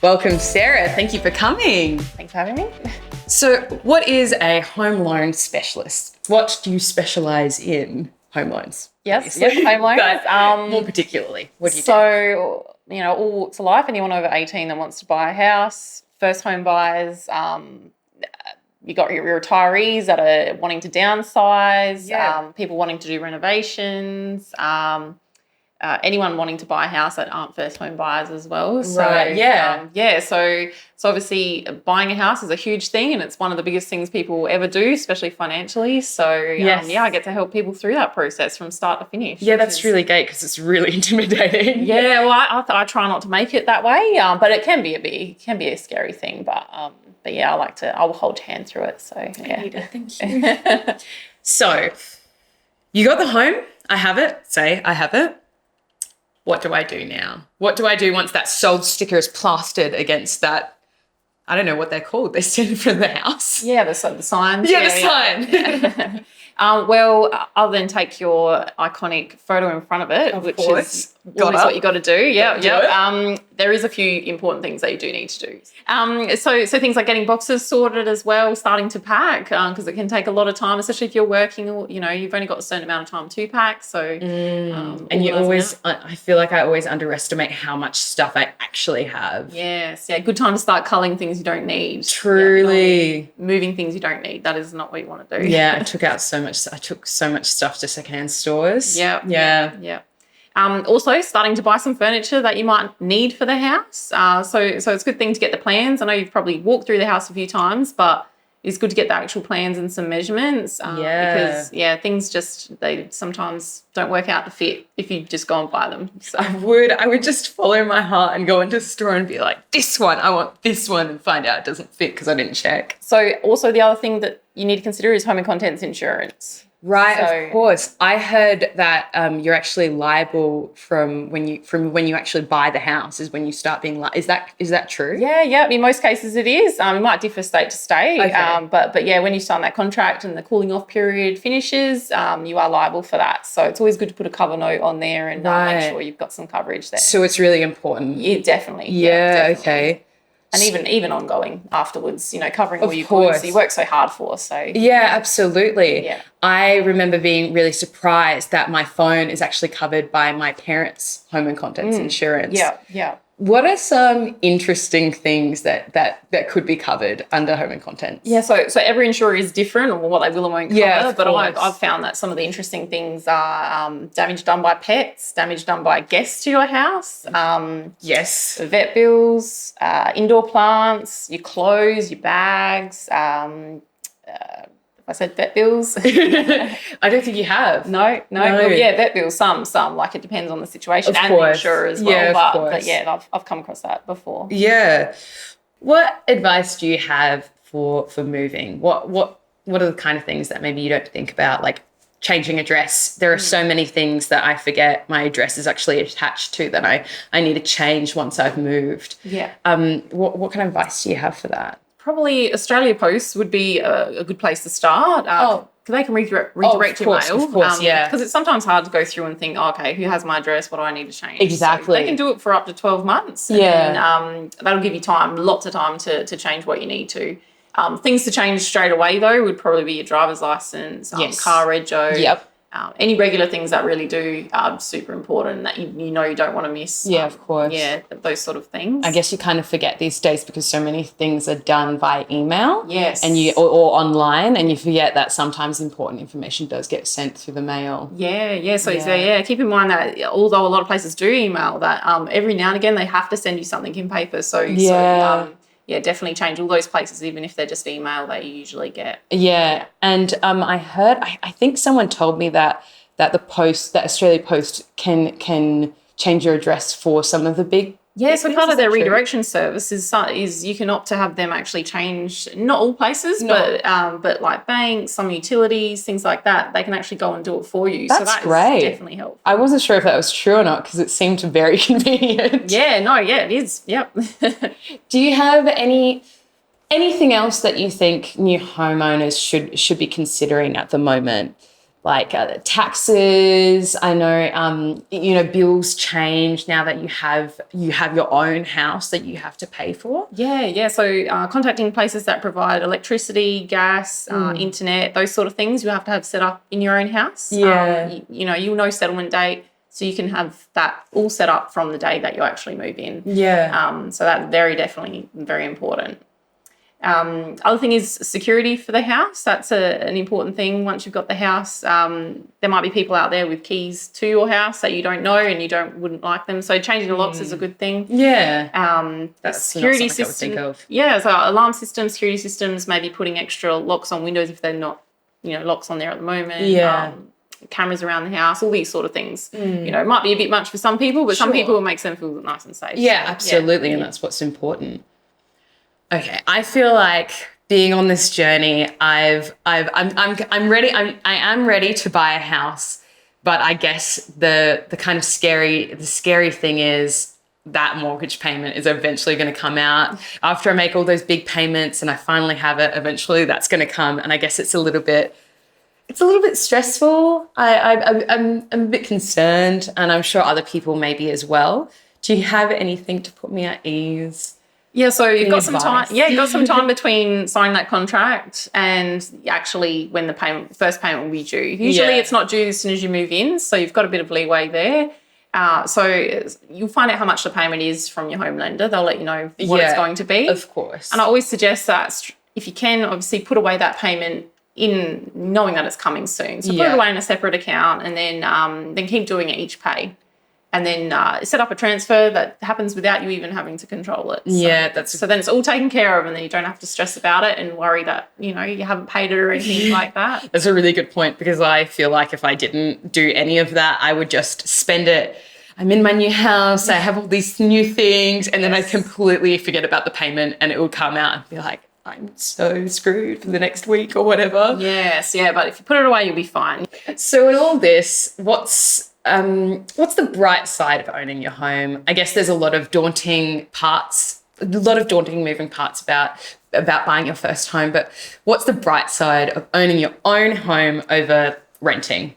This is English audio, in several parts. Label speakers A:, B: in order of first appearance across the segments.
A: Welcome, Sarah. Thank you for coming.
B: Thanks for having me.
A: So what is a home loan specialist? What do you specialise in? Home loans.
B: Yes, home loans.
A: But more particularly, what do you do?
B: So, all walks of life, anyone over 18 that wants to buy a house, first home buyers, you got your retirees that are wanting to downsize, people wanting to do renovations, anyone wanting to buy a house that aren't first home buyers as well. So,
A: right,
B: so obviously buying a house is a huge thing, and it's one of the biggest things people ever do, especially financially. So, I get to help people through that process from start to finish.
A: Yeah, that's really great because it's really intimidating.
B: Yeah, well, I try not to make it that way, but it can be a scary thing. But yeah, I'll hold your hand through it. So yeah,
A: thank you. So, you got the home. I have it. I have it. What do I do now? What do I do once that sold sticker is plastered against that? I don't know what they're called. They stand for the house.
B: Yeah, the signs.
A: Yeah, the sign.
B: Well, I'll then take your iconic photo in front of it,
A: Of
B: which
A: course.
B: is what you got to do.
A: Yeah.
B: There is a few important things that you do need to do. So things like getting boxes sorted as well, starting to pack, because it can take a lot of time, especially if you're working or, you've only got a certain amount of time to pack. So,
A: and you always, I feel like I always underestimate how much stuff I actually have.
B: Yes. Yeah. Good time to start culling things you don't need.
A: Truly.
B: Yeah, moving things you don't need. That is not what you want to do.
A: Yeah. I took so much stuff to secondhand stores.
B: Yeah. Also starting to buy some furniture that you might need for the house. So it's a good thing to get the plans. I know you've probably walked through the house a few times, but it's good to get the actual plans and some measurements. Because things they sometimes don't work out to fit if you just go and buy them. So
A: I would just follow my heart and go into the store and be like, I want this one, and find out it doesn't fit because I didn't check.
B: So also the other thing that you need to consider is home and contents insurance.
A: Right, of course. I heard that you're actually liable from when you actually buy the house is when you start being is that true?
B: Yeah. In most cases it is. It might differ state to state.
A: Okay.
B: But yeah, when you sign that contract and the cooling off period finishes, you are liable for that. So it's always good to put a cover note on there and make sure you've got some coverage there.
A: So it's really important.
B: Yeah, definitely.
A: Yeah, definitely. Okay.
B: And even ongoing afterwards, covering all your
A: course.
B: goods you work so hard for. So
A: yeah, absolutely.
B: Yeah.
A: I remember being really surprised that my phone is actually covered by my parents' home and contents insurance.
B: Yeah.
A: What are some interesting things that could be covered under home and contents?
B: Yeah, so every insurer is different on what they will and won't cover, but
A: course.
B: I've found that some of the interesting things are damage done by pets, damage done by guests to your house,
A: Yes.
B: vet bills, indoor plants, your clothes, your bags, I said vet bills.
A: I don't think you have.
B: No. Well, yeah, vet bills, some. Like it depends on the situation
A: Of
B: and
A: course.
B: the insurer as well.
A: Yeah, of course.
B: But yeah, I've come across that before.
A: Yeah. What advice do you have for moving? What are the kind of things that maybe you don't think about, like changing address? There are so many things that I forget my address is actually attached to that I need to change once I've moved.
B: Yeah.
A: What kind of advice do you have for that?
B: Probably Australia Post would be a good place to start. Because they can redirect your mail.
A: Of course, yeah.
B: Because it's sometimes hard to go through and think, okay, who has my address? What do I need to change?
A: Exactly.
B: So they can do it for up to 12 months. And that'll give you lots of time to change what you need to. Things to change straight away, though, would probably be your driver's license, car rego.
A: Yep.
B: Any regular things that really do are super important that you don't want to miss.
A: Yeah, of course.
B: Yeah, those sort of things.
A: I guess you kind of forget these days because so many things are done via email.
B: Yes.
A: And or online, and you forget that sometimes important information does get sent through the mail.
B: Yeah. So keep in mind that although a lot of places do email, that every now and again they have to send you something in paper. So definitely change all those places, even if they're just email that you usually get.
A: Yeah. And I heard, I think someone told me that the Australia Post can change your address for some of the big.
B: Yeah, so part of their redirection service is you can opt to have them actually change, not all places, but like banks, some utilities, things like that. They can actually go and do it for you.
A: That's
B: so that
A: great.
B: Is definitely helpful.
A: I wasn't sure if that was true or not because it seemed very convenient.
B: It is. Yep.
A: Do you have anything else that you think new homeowners should be considering at the moment? like taxes. I know, bills change now that you have your own house that you have to pay for.
B: Yeah. So contacting places that provide electricity, gas, internet, those sort of things, you have to have set up in your own house.
A: Yeah.
B: You'll know settlement date, so you can have that all set up from the day that you actually move in.
A: Yeah.
B: So that's definitely very important. Other thing is security for the house. That's an important thing. Once you've got the house, there might be people out there with keys to your house that you don't know and you wouldn't like them. So changing the locks is a good thing.
A: Yeah.
B: That's security
A: not something I would think of.
B: Yeah, so alarm systems, security systems, maybe putting extra locks on windows if they're not, locks on there at the moment.
A: Yeah.
B: Cameras around the house, all these sort of things. It might be a bit much for some people, but some people it makes them feel nice and safe.
A: Yeah, absolutely, and that's what's important. Okay, I feel like being on this journey, I'm ready. I am ready to buy a house, but I guess the kind of scary thing is that mortgage payment is eventually going to come out after I make all those big payments and I finally have it. Eventually, that's going to come, and I guess it's a little bit stressful. I'm a bit concerned, and I'm sure other people may be as well. Do you have anything to put me at ease?
B: Yeah, so you've got some time. Yeah, you've got some time between signing that contract and actually when the first payment will be due. Usually it's not due as soon as you move in, so you've got a bit of leeway there. So you'll find out how much the payment is from your home lender. They'll let you know what it's going to be.
A: Of course.
B: And I always suggest that if you can, obviously put away that payment in knowing that it's coming soon. So put it away in a separate account and then keep doing it each pay. And then set up a transfer that happens without you even having to control it. So then it's all taken care of and then you don't have to stress about it and worry that, you haven't paid it or anything like that.
A: That's a really good point because I feel like if I didn't do any of that, I would just spend it. I'm in my new house, I have all these new things, and then I completely forget about the payment and it will come out and be like, I'm so screwed for the next week or whatever.
B: Yes, but if you put it away, you'll be fine.
A: So in all this, what's the bright side of owning your home? I guess there's a lot of daunting moving parts about buying your first home, but what's the bright side of owning your own home over renting?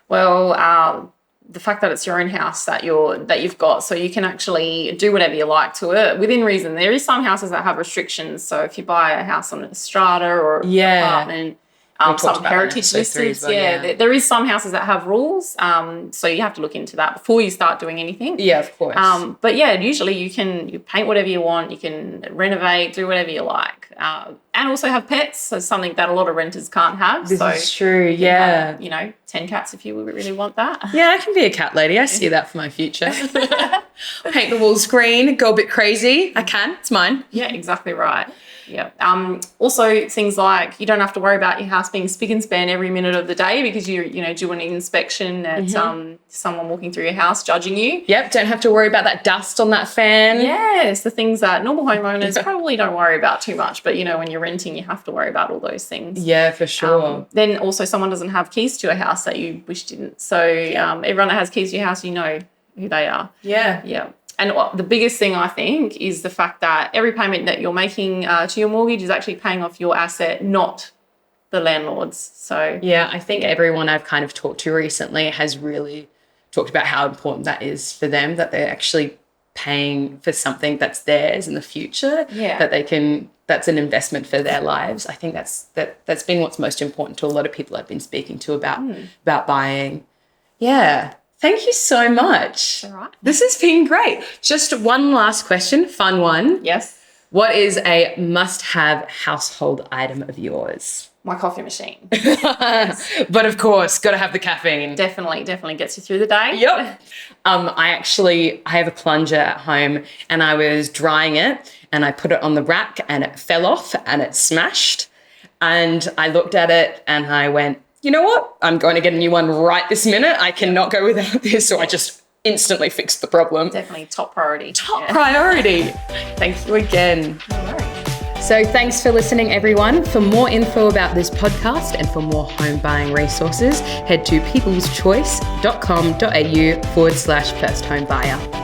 B: Well, the fact that it's your own house that you've got, so you can actually do whatever you like to it within reason. There is some houses that have restrictions, so if you buy a house on a strata or apartment, some heritage listed, there is some houses that have rules, so you have to look into that before you start doing anything.
A: Yeah, of course.
B: But usually you paint whatever you want, you can renovate, do whatever you like, and also have pets. So something that a lot of renters can't have.
A: This is true. Yeah,
B: 10 cats if you really want that.
A: Yeah, I can be a cat lady. I see that for my future. Paint the walls green, go a bit crazy. I can. It's mine.
B: Yeah, exactly right. Yeah. Also, things like you don't have to worry about your house being spick and span every minute of the day because you do an inspection at someone walking through your house judging you.
A: Yep. Don't have to worry about that dust on that fan.
B: Yes, the things that normal homeowners probably don't worry about too much, but when you're renting, you have to worry about all those things.
A: Yeah, for sure.
B: Then also, someone doesn't have keys to a house that you wish didn't. So everyone that has keys to your house, you know who they are.
A: Yeah.
B: And the biggest thing, I think, is the fact that every payment that you're making to your mortgage is actually paying off your asset, not the landlord's. So
A: yeah, I think everyone I've kind of talked to recently has really talked about how important that is for them, that they're actually paying for something that's theirs in the future, that's an investment for their lives. I think that's been what's most important to a lot of people I've been speaking to about buying. Yeah. Thank you so much.
B: All right.
A: This has been great. Just one last question, fun one.
B: Yes.
A: What is a must-have household item of yours?
B: My coffee machine.
A: But of course, got to have the caffeine.
B: Definitely gets you through the day.
A: Yep. I have a plunger at home and I was drying it and I put it on the rack and it fell off and it smashed. And I looked at it and I went, you know what? I'm going to get a new one right this minute. I cannot go without this. So I just instantly fixed the problem.
B: Definitely top priority.
A: Priority. Thank you again.
B: No worries.
A: So thanks for listening, everyone. For more info about this podcast and for more home buying resources, head to peopleschoice.com.au/first home buyer.